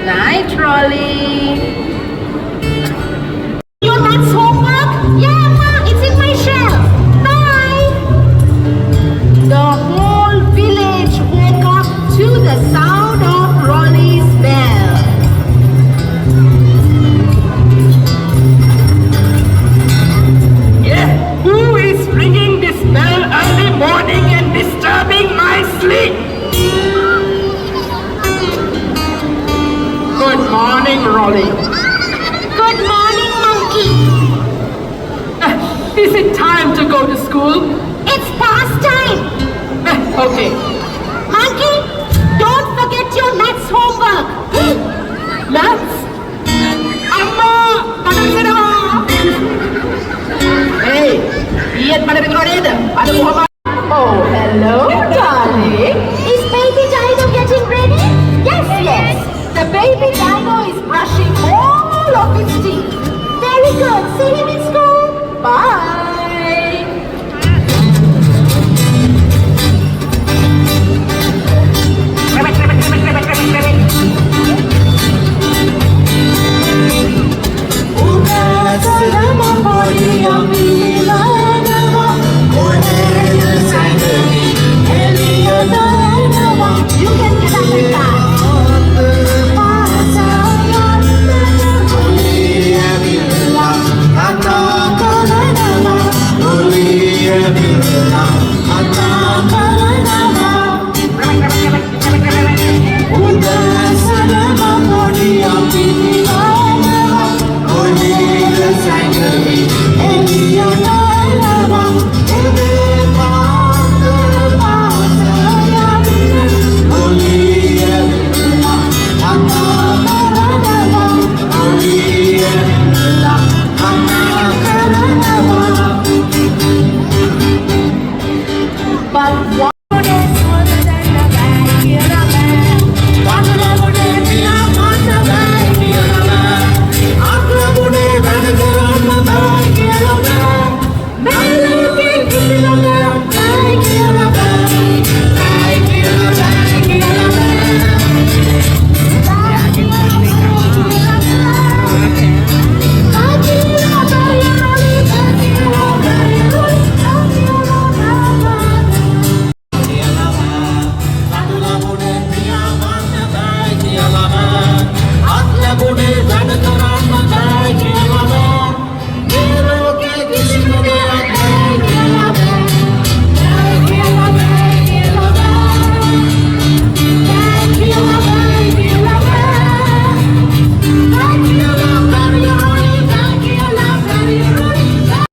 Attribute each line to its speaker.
Speaker 1: Night, Rolly.
Speaker 2: Your maths homework? Yeah, Ma, it's in my shelf. Bye.
Speaker 1: The whole village woke up to the sound of Rolly's bell.
Speaker 3: Yeah, who is ringing this bell early morning and disturbing my sleep? Good morning, Rolly.
Speaker 2: Good morning, Monkey.
Speaker 3: Is it time to go to school?
Speaker 2: It's past time.
Speaker 3: Okay.
Speaker 2: Monkey, don't forget your maths homework.
Speaker 3: Maths? Amma! Padasana! Hey, ඊයත් මට විතර නේද? අද කොහොමද?
Speaker 1: Oh, hello, darling.
Speaker 2: Is baby Dino getting ready?
Speaker 1: Yes, yes. The baby dino is brushing all of its teeth.
Speaker 2: Very good. See him